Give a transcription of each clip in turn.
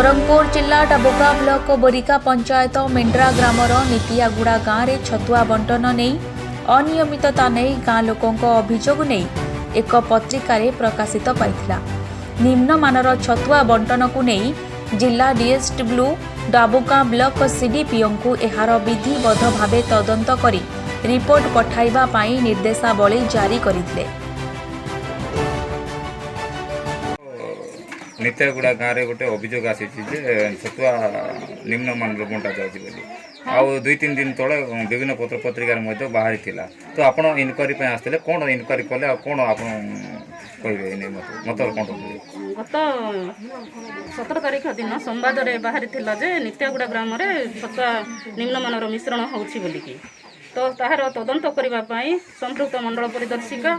नवरंगपुर जिला डाबुगा block बोरिका panchayat Mendra grammar नीतियागुड़ा गाँव में छतुआ बंटन नहीं अनियमितता नहीं गाँ लोकों अभियोग नहीं एक पत्रिका प्रकाशित पाइथिला। निम्नमानर छतुआ बंटन को नहीं जिला डीएसडब्ल्यू डाबुगा ब्लॉक सीडीपीओ को एहार विधिबद्ध भावे तदंत करी रिपोर्ट पठाइबा पाई निर्देशावली जारी करथिले। नित्यागुड़ा गाँव में गोटे अभियोग आसी छतुआ निम्नमान बंटा जाऊँगी आउ दुई तीन दिन तले विभिन्न पत्र पत्रिकार बाहरी थिला। तो आपण इनक्वारी आसते कौन इनक्वारी कले कौन आप कहे मत कौन गत 17 तारीख दिन संवाद बाहरी थिला जे नित्यागुड़ा ग्राम में छतुआ निम्नमानर मिश्रण होउछि बोलिकी तो ताहार तदंत करने संपृक्त मंडल परिदर्शिका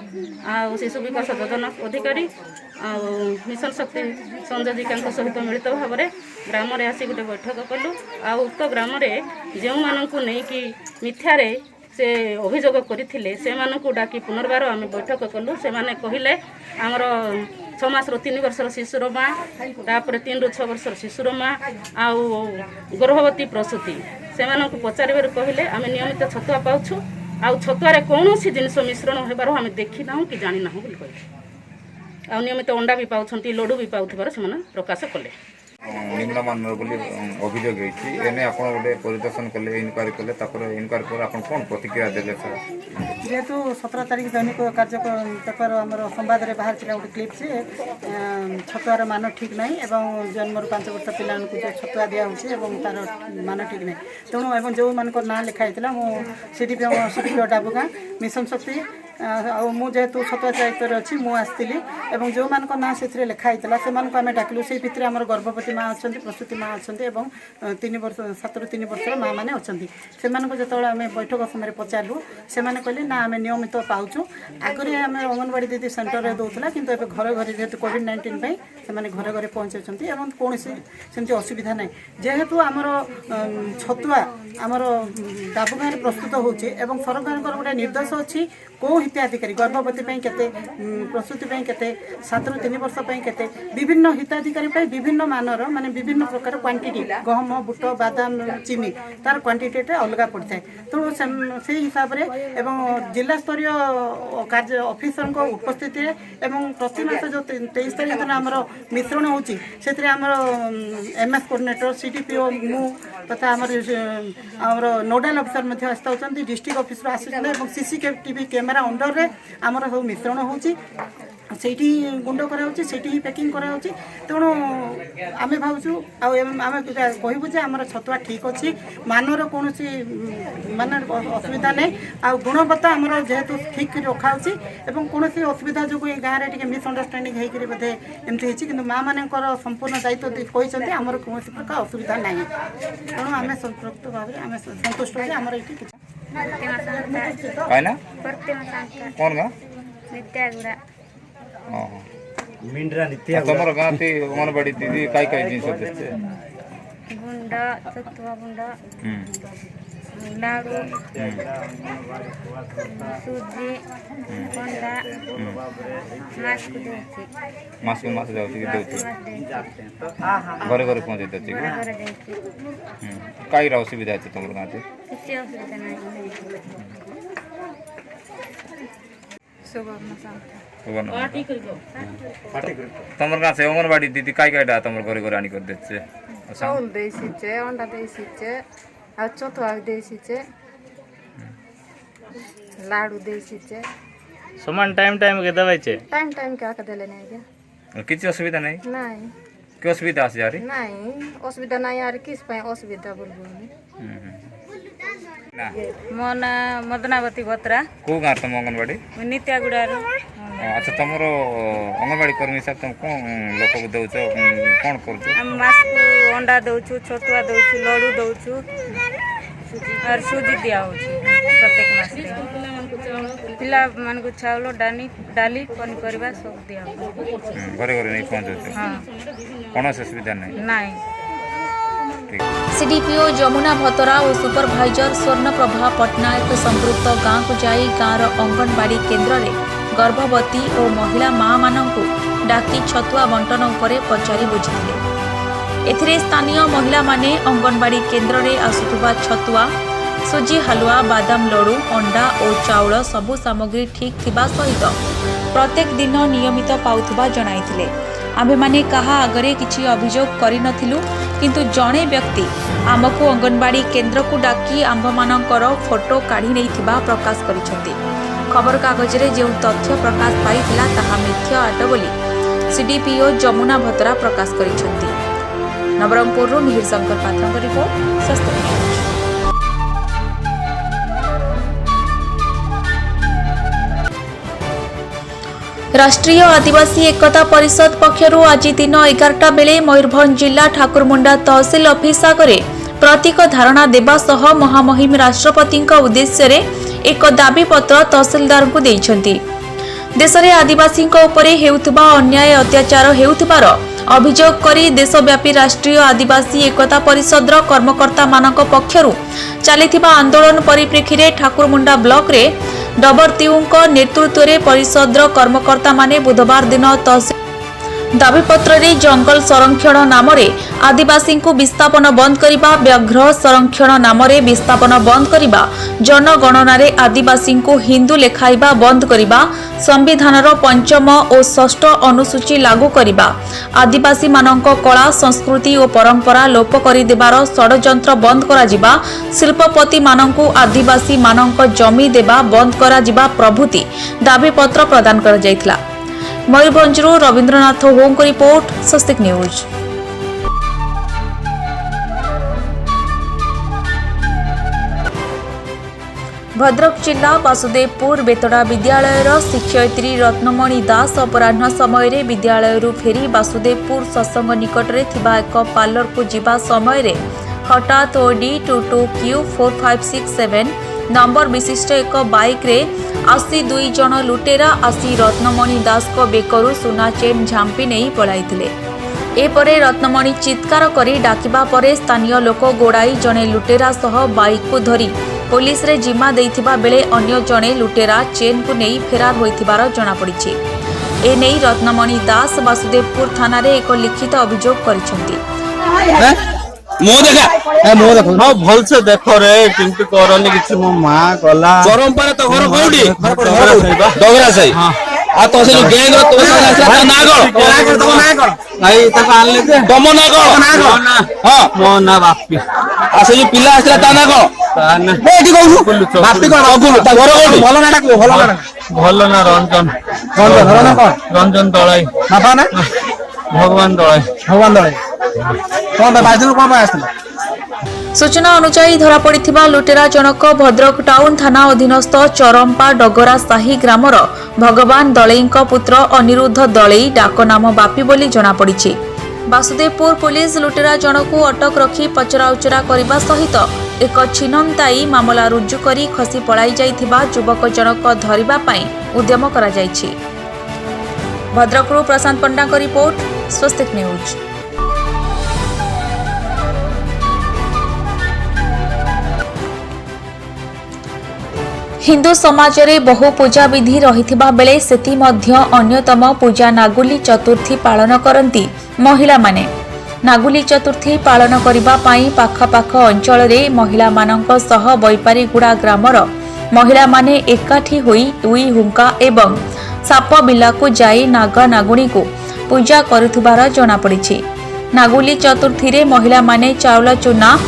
आ शिशु विकास योजना अधिकारी आ मिशन शक्ति संयोजिका सहित मिलित भाव में ग्राम में आसी गोटे बैठक कलु आ उक्त ग्राम में जो मानू नहीं कि मिथ्यारे से अभियोग करते से डाकी पुनर्बार आम बैठक कलु। से माने कहले आमर 6 मास 3 वर्षर शिशुर माँ तापर 3 ରୁ 6 वर्षर शिशुर माँ आउ गर्भवती प्रसूति से पचार कहले आम नियमित छतुआ पाऊँ आउ छतुआरे कौन सी जिनस मिश्रण होबार आम देखी ना कि जानी ना बोली आ नियमित अंडा भी पाँच लड्डू भी पाउथिबार से प्रकाश कले। निम्नमान अभियोग होने आप गोटे परिदर्शन कले इनक्वारी कले इनक्वारी पर आप कौन प्रतिक्रिया देले सर जेहेतु 17 तारीख दैनिक कार्य पेपर आमर संवाद में बाहर गोटे क्लिप से छतुआर मान ठीक नहीं एवं जन्म 5 वर्ष पिला जो छतुआ दिया तार मान ठीक नहीं तेणु एवं जो मान ना लिखाई सीडीपीओ डाबुगा मिशन शक्ति जेहेतु छतुआ दायित्व अच्छी मुझे आसती और जो मान ना से लिखाई से आम डाकिलु से भितर आम गर्भवती माँ अच्छा प्रसूति माँ अच्छा 7 ରୁ 3 वर्षर माँ मैंने अच्छा से जो आम बैठक समय पचारू से कहले ना आम नियमित पाऊँ आगे आम अंगनवाड़ी दीदी सेन्टर में दूसरा कि घरे घरे जेहतु कोविड-19 से घरे घरे पहुँचाऊँ और कौन सेमती असुविधा ना जेहेतु आमर छतुआ आमर डाबुगा प्रस्तुत होची सरकार गोटे निर्देश अच्छी कौ हिताधिकारी गर्भवती केते प्रसूति केते 7 ରୁ 3 वर्ष केते विभिन्न हिताधिकारी विभिन्न मानर माने विभिन्न प्रकार क्वांटिटी गहम बुट बादाम चीनी तार क्वांटिटी अलग पड़ता है। तेणु से हिसाब से एवं जिला स्तरीय कार्य ऑफिसर उपस्थिति एवं प्रति मास जो 23 तारीख दिन आमर मिश्रण होची से आमर एमएस कोऑर्डिनेटर सीडीपीओ मु तथा आमर नोडाल ऑफिसर आसता डिस्ट्रिक्ट ऑफिस आसुच्च सीसीटीवी कैमेरा अंडर रे आमर सब मिश्रण होची सेठी गुंड कराऊँच से पैकिंग कराऊँ तेणु आम भावुँ आम कहबू जे आम छतुआ ठीक अच्छी मानर कौन मान असुविधा नहीं आ गुणवत्ता आमर जेहेतु ठीक रखाऊँच और कौन असुविधा जो गाँव में टी मिसअंडरस्टांडिंग होकर बोधे एमती कि माँ मान संपूर्ण दायित्व कहते आमर कौन प्रकार असुविधा ना तेणु आम संतृप्त भाव में आम संतुष्ट हो आमर ये कौन गाँ नित्यागुड़ा मिंड्रा नित्यागुड़ा गाँव थी अंगनवाड़ी दीदी कई जिन देते गुंडा छतुआ गुंडा लाडू सूजी अंडा मास मास जाऊँगी घरे घरे पहुँचे कई असुविधा है तुम गाँव से किसी असुविधा नहीं। तुम गाँव से अंगनवाड़ी दीदी कई तुम घरे घरे आनी कर देते चाउल दे सीचे अंडा दे सीचे आ छतुआ दे सीचे लाडू दे सीचे समान टाइम के दवाई छे टाइम के आके देले नहीं गया किसी असुविधा नहीं नहीं क्या असुविधा आसी यार नहीं असुविधा नहीं यार किस पे असुविधा बोलबो ना मो ना मदनावती बत्रा को गाँव तुम अंगनवाड़ी नित्यागुड़ा। अच्छा तुम अंगनवाड़ी कर्मी साहब तुम कौन लोक को दौच कौन कर मास को अंडा दौचु छतुआ दौचु लड्डू दौचु और सूजी दिया प्रत्येक मास पिला मान को चाउल डाली पनीपरिया सब दिया घरे घरे नहीं पहुँच हाँ कौन असुविधा नहीं। सीडीपीओ जमुना भतरा और सुपरभाइजर स्वर्णप्रभा पट्टनायक संपृक्त गाँव को जाई गाँवर अंगनवाड़ी केन्द्र में गर्भवती और महिला माँ मानू डाकी छतुआ बंटन उपरे पचारि बुझिले। एथिरे स्थानीय महिला माने अंगनवाड़ी केन्द्र रे आसुथुबा छतुआ सुजी हलुआ बादाम लडू अंडा और चाउल सबु सामग्री ठीक थिबा सहित प्रत्येक दिन नियमित पाउथुबा जणाइथिले। आम्भे माने कहा आगरे किछि अभियोग करि नथिलु, किंतु जणे व्यक्ति आमको अंगनवाड़ी केन्द्र को डाकी आम्भमानकर फोटो काढी नैथिबा प्रकाश करिसथि। खबर कागज रे जे तथ्य प्रकाश पाइथिला ताहा मिथ्या अट बोली सीडीपीओ जमुना भतरा प्रकाश करिसथि। नवरंगपुर मिहिर शंकर पात्रଙ୍କ रिपोर्ट स्वस्थ। राष्ट्रीय आदिवासी एकता परिषद पक्षरु आज दिन 11टा बेले मयूरभंज जिला ठाकुरमुंडा तहसिल ऑफिस आगे प्रतीक धारणा देवा सह महामहिम राष्ट्रपति उद्देश्य एक दाबी पत्र तहसिलदार को देइछंती। देश में आदिवासी उपरे हेउथबा अन्याय अत्याचार हेउथबार अभियोग करी देशव्यापी राष्ट्रीय आदिवासी एकता परिषद कर्मकर्ता मानक पक्षरु चलिथिबा आंदोलन परिप्रेक्षी रे ठाकुरमुंडा ब्लॉक रे डबरतिउंक नेतृत्व रे परिषद कर्मकर्ता माने बुधवार दिन तहसिल दाबीपत्र रे जंगल संरक्षण नाम रे आदिवासी को विस्थापन बंद करिबा, व्याघ्र संरक्षण नाम रे विस्थापन बंद करिबा, जनगणना रे आदिवासी को हिंदू लेखाइबा बंद करिबा, संविधान रो 5म और 6ठ अनुसूची लागू करिबा, आदिवासी मानक कला संस्कृति और परंपरा लोप करि देबार षडयंत्र बंद करा जिबा, शिल्पपति मानकु आदिवासी मानक जमी देबा बंद करा जिबा प्रभृति दाबीपत्र प्रदान करा जायथिला। मयूरभंजरू रविंद्रनाथ होंग रिपोर्ट स्वस्तिक न्यूज। भद्रक जिला वासुदेवपुर बेतड़ा विद्यालयर शिक्षयित्री रत्नमणि दास अपराह्न समय विद्यालय फेरी वासुदेवपुर सत्संग निकट में थिबा एक पार्लर को जिबा समय हठात ओडी 22Q4567 नंबर विशिष्ट एक बाइक रे आसी 2 जन लुटेरा आसी रत्नमणि दास को बेकरू सुना चेन झांपी नहीं पलाइथिले। एपरे रत्नमणि चित्कार करी डाकिबा परे स्थानीय लोक गोड़ाई जने लुटेरा सह बाइक को धरी पुलिस रे जिम्मा देइथिबा बेले अन्य जने लुटेरा चेन को नहीं फेरार होइथिबार जणा पड़िछि। ए नहीं रत्नमणि दास वासुदेवपुर थाना रे एक लिखित अभियोग करिसथि। मो देखा हाँ भल से देख रे चिंटू करनी किसी मो मां गला चरमपारे तो घर कोउडी डगरा सही आ तो से गैंग रो तो असला ना गो तो ना गो भाई तक आनले जे दम ना गो हां मो ना बापी आ से जो पिला असला ता ना गो ना एठी कहू बापी को अगुल ता घर कोउडी भलो ना डाकलो भलो ना रंजन रंजन ना को रंजन दळाई बापा ना भगवान दळाई सूचना अनुसार धरा पड़िथिबा लुटेरा जनक भद्रक टाउन थाना अधीनस्थ चरंपा डगरा साही ग्रामर भगवान दलेईंक पुत्र अनिरुद्ध दलेई डाक नाम बापी बोली जना पड़िछि। वासुदेवपुर पुलिस लुटेरा जनकू अटक रखी पचराउचरा करने सहित एक छिनंताई मामला रुजु करी खसी पलाई जाइथिबा युवक जनक धरिबा पई उद्यम करा जाइछि। भद्रकरू प्रशांत पंडा को रिपोर्ट स्वस्तिक न्यूज। हिंदू समाज रे बहु पूजा विधि रहिथिबा बेले सेति मध्य अन्यतम पूजा नागुली चतुर्थी पालन करती महिला माने। नागुली चतुर्थी पालन करिबा पाई पाखापाख अंचल रे महिला मानक सह बैपारीगुड़ा ग्रामर महिला माने एकाठी होई उई हुंका एवं साप बिला को जाई नाग नागुणी को पूजा करुथुबार जणा पड़िछि। नागुली चतुर्थी रे महिला माने चाउल चूना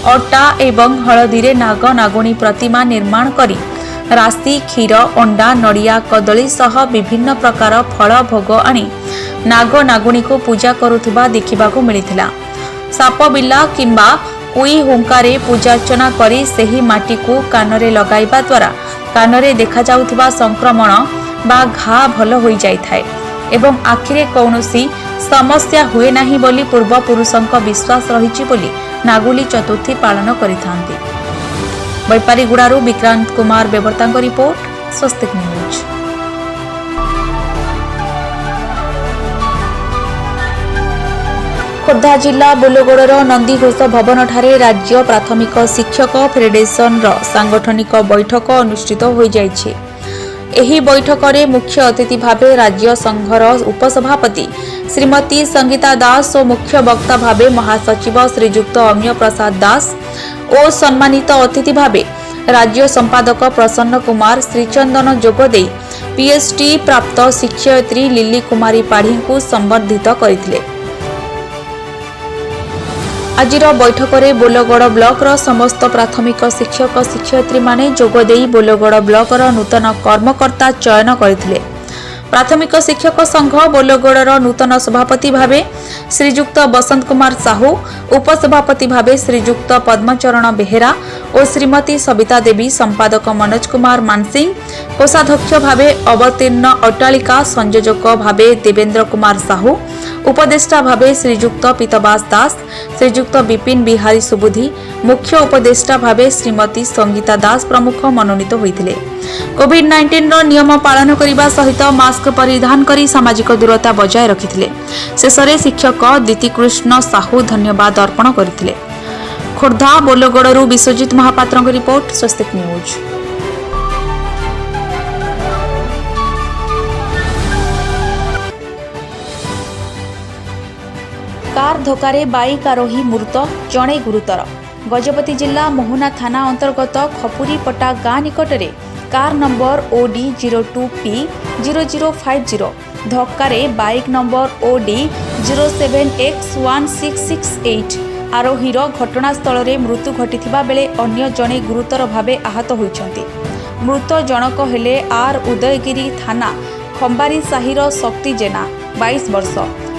अटा एवं हळदी रे नाग नागुणी प्रतिमा निर्माण करी राशि क्षीर अंडा नड़िया कदली सह विभिन्न प्रकार फल भोग आनी नाग नागुणी को पूजा करुथुबा देखिबाकू मिलिथिला। साप बिला किंबा उई हुंकारे पूजार्चना करी सेही माटी को कानरे लगाइबा द्वारा कानरे देखा जाउथुबा संक्रमण बा घा भल होई जाइथाय एवं आखिरे कौनसी समस्या हुए नाही बोली पूर्वपुरुषंक विश्वास रहिछि बोली नागुली चतुर्थी पालन करिथांती। बैपारीगुड़ारू विक्रांत कुमार बेबर्ता रिपोर्ट स्वस्तिक न्यूज। खोर्धा जिला बोलोगोड़र नंदीघोष भवन ठारे राज्य प्राथमिक शिक्षक फेडरेशन सांगठनिक बैठक अनुष्ठित हो जाइछि। ଏହି ବୈଠକରେ ମୁଖ୍ୟ ଅତିଥି ଭାବେ ରାଜ୍ୟ ସଂଘର ଉପସଭାପତି ଶ୍ରୀମତୀ ସଙ୍ଗୀତା ଦାସ ଓ ମୁଖ୍ୟ ବକ୍ତା ଭାବେ ମହାସଚିବ ଶ୍ରୀଯୁକ୍ତ ଅମ୍ୟ ପ୍ରସାଦ ଦାସ ଓ ସମ୍ମାନିତ ଅତିଥି ଭାବେ ରାଜ୍ୟ ସମ୍ପାଦକ ପ୍ରସନ୍ନ କୁମାର ଶ୍ରୀଚନ୍ଦନ ଯୋଗଦେଇ ପିଏଚ୍ଡି ପ୍ରାପ୍ତ ଶିକ୍ଷୟିତ୍ରୀ ଲିଲି କୁମାରୀ ପାଢ଼ୀଙ୍କୁ ସମ୍ବର୍ଦ୍ଧିତ କରିଥିଲେ। ଆଜିର ବୈଠକରେ ବୋଲଗଡ଼ ବ୍ଲକର ସମସ୍ତ ପ୍ରାଥମିକ ଶିକ୍ଷକ ଶିକ୍ଷୟିତ୍ରୀମାନେ ଯୋଗଦେଇ ବୋଲଗଡ଼ ବ୍ଲକର ନୂତନ କର୍ମକର୍ତ୍ତା ଚୟନ କରିଥିଲେ। ପ୍ରାଥମିକ ଶିକ୍ଷକ ସଂଘ ବୋଲଗଡ଼ର ନୂତନ ସଭାପତି ଭାବେ ଶ୍ରୀଯୁକ୍ତ ବସନ୍ତ କୁମାର ସାହୁ, ଉପସଭାପତି ଭାବେ ଶ୍ରୀଯୁକ୍ତ ପଦ୍ମଚରଣ ବେହେରା ଓ ଶ୍ରୀମତୀ ସବିତା ଦେବୀ, ସମ୍ପାଦକ ମନୋଜ କୁମାର ମାନସିଂ, କୋଷାଧ୍ୟକ୍ଷ ଭାବେ ଅବତୀର୍ଣ୍ଣ ଅଟ୍ଟାଳିକା, ସଂଯୋଜକ ଭାବେ ଦେବେନ୍ଦ୍ର କୁମାର ସାହୁ, ଉପଦେଷ୍ଟା ଭାବେ ଶ୍ରୀଯୁକ୍ତ ପୀତବାସ ଦାସ, ଶ୍ରୀଯୁକ୍ତ ବିପିନ ବିହାରୀ ସୁବୁଧି, ମୁଖ୍ୟ ଉପଦେଷ୍ଟା ଭାବେ ଶ୍ରୀମତୀ ସଙ୍ଗୀତା ଦାସ ପ୍ରମୁଖ ମନୋନୀତ ହୋଇଥିଲେ। କୋଭିଡ-19ର ନିୟମ ପାଳନ କରିବା ସହିତ ମାସ୍କ ପରିଧାନ କରି ସାମାଜିକ ଦୂରତା ବଜାୟ ରଖିଥିଲେ। ଶେଷରେ ଶିକ୍ଷକ ଦିତିକୃଷ୍ଣ ସାହୁ ଧନ୍ୟବାଦ ଅର୍ପଣ କରିଥିଲେ। ଖୋର୍ଦ୍ଧା ବୋଲଗଡ଼ରୁ ବିଶ୍ୱଜିତ ମହାପାତ୍ରଙ୍କ ରିପୋର୍ଟ, ସ୍ୱସ୍ତିକ ନ୍ୟୁଜ। कार धक्कारे बाइक आरोही मृत, जणे गुरुतर। गजपति जिला मोहना थाना अंतर्गत खपुरीपटा गाँ निकटरे कार नंबर OD 02P0050 धक्कारे बाइक नंबर OD 07X1668 आरोहीर घटनास्थल में मृत्यु घटिथिबा बेले अन्य जणे गुरुतर भावे आहत होइछन्ति। मृत जनक हेले आर उदयगिरी थाना खंबारी साहिर शक्ति जेना 22 वर्ष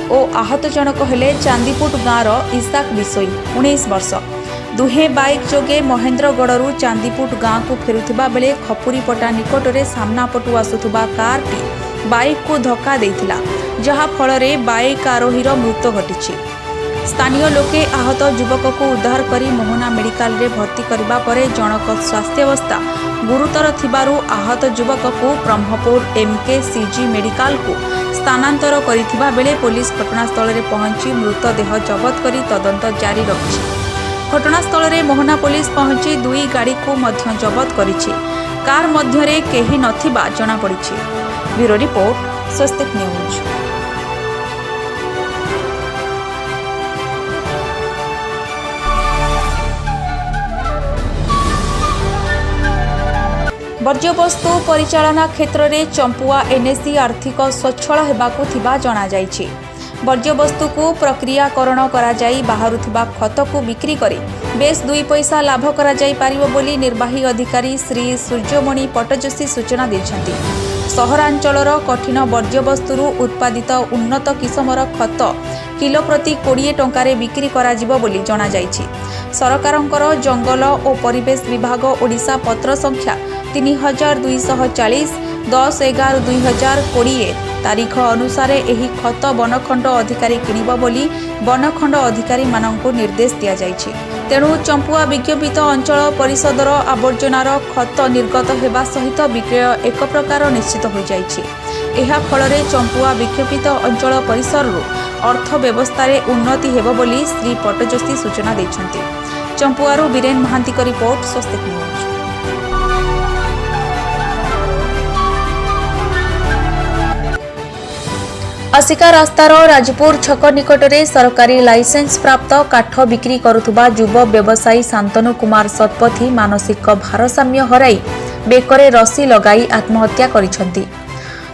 ओ आहत जनक हेले चांदीपुट गाँवर इसाक बिसोई 19 वर्ष। दुहे बाइक जोगे महेंद्रगढ़ चांदीपुट गाँ को फेरुथिबा बेले खपुरीपटा निकटरे सामना पटु आसुथुबा कारटी बाइक को धक्का देइथिला, जहा फलरे बाइक आरोहीर मृत्यु घटिछि। स्थानीय लोके आहत युवक को उद्धार करी मोहना मेडिकल रे भर्ती करबा परे जनक स्वास्थ्यावस्था गुरुतर थिबारु आहत युवक को ब्रह्मपुर MKCG मेडिकल को स्थानांतर करिथिबा बेले पुलिस घटनास्थल में पहुंची मृतदेह जबत करी तदंत जारी रखिछि। घटनास्थल में मोहना पुलिस पहुंची 2 गाड़ी को मध्य जबत करिछि। कार मध्यरे केही नथिबा जଣା पड़िछि। ब्यूरो रिपोर्ट, स्वस्तिक न्यूज। वर्ज्यवस्तु परिचालना क्षेत्र में चंपुआ NSE आर्थिक स्वच्छल हेबाकु थिबा जଣା जाइछि। वर्ज्यवस्तु को प्रक्रियाकरण करा जाई बाहरुथिबा खत को बिक्री करे बेस 2 पैसा लाभ करा जाई पारिबो बोली निर्वाही अधिकारी श्री सूर्यमणि पटजोशी सूचना दैछन्ति। सहरांचलर कठिन वर्ज्यवस्तु उत्पादित उन्नत किसमर खत किलो प्रति 20 टंकारे बिक्री करा जिवो बोली जଣା जाइछि। सरकारंकर जंगल और परिवेश विभाग ओडिशा पत्र संख्या 3240 10/11/2020 तारीख अनुसार एही खत बनखंड अधिकारी किनिब बोली बनखंड अधिकारी माननकु निर्देश दिया जाइछि। तेणु चंपुआ विज्ञापित अंचल परिषदर आवर्जनार खत निर्गत हेबा सहित विक्रय एक प्रकार निश्चित हो जाइछि। एहा फलरे चंपुआ विज्ञापित अंचल परिसररु अर्थ व्यवस्था रे उन्नति हेबो बोली श्री पटजोशी सूचना दैछन्ति। चंपुआरु बीरेन महांती को रिपोर्ट, स्वस्तिक न्यूज। आसिका रास्तार राजपुर छक निकटरे सरकारी लाइसेंस प्राप्त काठ बिक्री करुथुबा युव व्यवसायी शांतनु कुमार शतपथी मानसिक भारसाम्य हराई बेकरे रसी लगाई आत्महत्या करिसंती।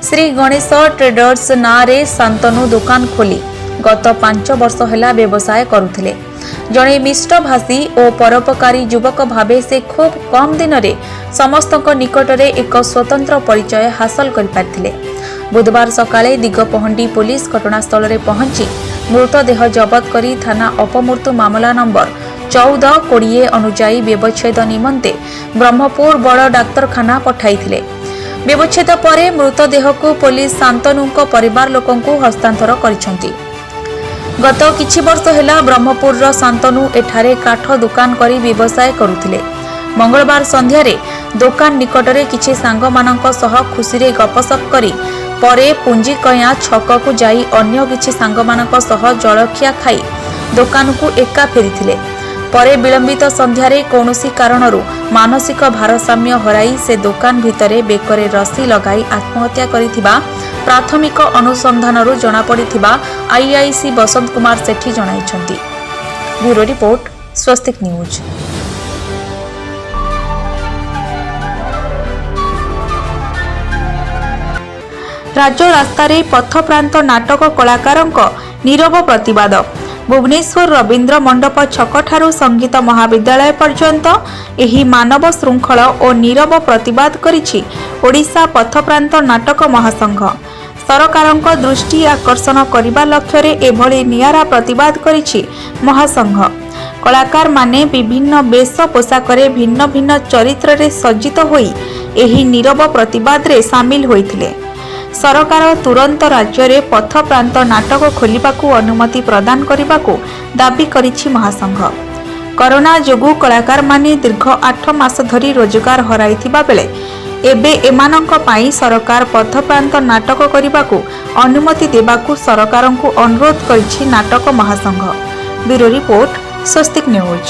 श्री गणेश ट्रेडर्स नारे शांतनु दुकान खोली गत 5 वर्ष हेला व्यवसाय करुथिले। जणे मिष्टभाषी और परोपकारी युवक भावे से खूब कम दिन रे समस्तक निकटरे एक स्वतंत्र परिचय हासिल कर पारथिले। बुधवार सकाळे दिगपहंडी पुलिस घटनास्थल में पहुंची मृतदेह जबत करी थाना अपमृत्यु मामला नंबर 14-20 अनुजाई व्यवच्छेद निमंते ब्रह्मपुर बड़ डाक्तरखाना पठाइथिले। व्यवच्छेद परे मृतदेह को पुलिस शांतनुक परिवार लोकंकु हस्तांतर करिसंती। गत किछि वर्ष हेला ब्रह्मपुर शांतनु एठारे काठ दुकान करी व्यवसाय करुथिले। मंगलवार संध्यारे दुकान निकटरे किछि सांगमानंक सह खुशीरे गपसप करी परे पुंजीकया छक को जाई अन्य किछि सांगमानंक सह जलखिया खाई दुकान को एका फेरिथिले। ପରେ ବିଳମ୍ବିତ ସନ୍ଧ୍ୟାରେ କୌଣସି କାରଣରୁ ମାନସିକ ଭାରସାମ୍ୟ ହରାଇ ସେ ଦୋକାନ ଭିତରେ ବେକରେ ରସି ଲଗାଇ ଆତ୍ମହତ୍ୟା କରିଥିବା ପ୍ରାଥମିକ ଅନୁସନ୍ଧାନରୁ ଜଣାପଡ଼ିଥିବା ଆଇଆଇସି ବସନ୍ତ କୁମାର ସେଠୀ ଜଣାଇଛନ୍ତି। ବ୍ୟୁରୋ ରିପୋର୍ଟ, ସ୍ୱସ୍ତିକ ନ୍ୟୁଜ୍। ରାଜ୍ୟ ରାସ୍ତାରେ ପଥପ୍ରାନ୍ତ ନାଟକ କଳାକାରଙ୍କ ନୀରବ ପ୍ରତିବାଦ। ଭୁବନେଶ୍ୱର ରବୀନ୍ଦ୍ର ମଣ୍ଡପ ଛକଠାରୁ ସଙ୍ଗୀତ ମହାବିଦ୍ୟାଳୟ ପର୍ଯ୍ୟନ୍ତ ଏହି ମାନବ ଶୃଙ୍ଖଳ ଓ ନୀରବ ପ୍ରତିବାଦ କରିଛି ଓଡ଼ିଶା ପଥପ୍ରାନ୍ତ ନାଟକ ମହାସଂଘ। ସରକାରଙ୍କ ଦୃଷ୍ଟି ଆକର୍ଷଣ କରିବା ଲକ୍ଷ୍ୟରେ ଏଭଳି ନିଆରା ପ୍ରତିବାଦ କରିଛି ମହାସଂଘ। କଳାକାରମାନେ ବିଭିନ୍ନ ବେଶ ପୋଷାକରେ ଭିନ୍ନ ଭିନ୍ନ ଚରିତ୍ରରେ ସଜ୍ଜିତ ହୋଇ ଏହି ନୀରବ ପ୍ରତିବାଦରେ ସାମିଲ ହୋଇଥିଲେ। ସରକାର ତୁରନ୍ତ ରାଜ୍ୟରେ ପଥପ୍ରାନ୍ତ ନାଟକ ଖୋଲିବାକୁ ଅନୁମତି ପ୍ରଦାନ କରିବାକୁ ଦାବି କରିଛି ମହାସଂଘ। କରୋନା ଯୋଗୁଁ କଳାକାରମାନେ ଦୀର୍ଘ 8 ମାସ ଧରି ରୋଜଗାର ହରାଇଥିବା ବେଳେ ଏବେ ଏମାନଙ୍କ ପାଇଁ ସରକାର ପଥପ୍ରାନ୍ତ ନାଟକ କରିବାକୁ ଅନୁମତି ଦେବାକୁ ସରକାରଙ୍କୁ ଅନୁରୋଧ କରିଛି ନାଟକ ମହାସଂଘ। ବ୍ୟୁରୋ ରିପୋର୍ଟ, ସ୍ୱସ୍ତିକ ନ୍ୟୁଜ୍।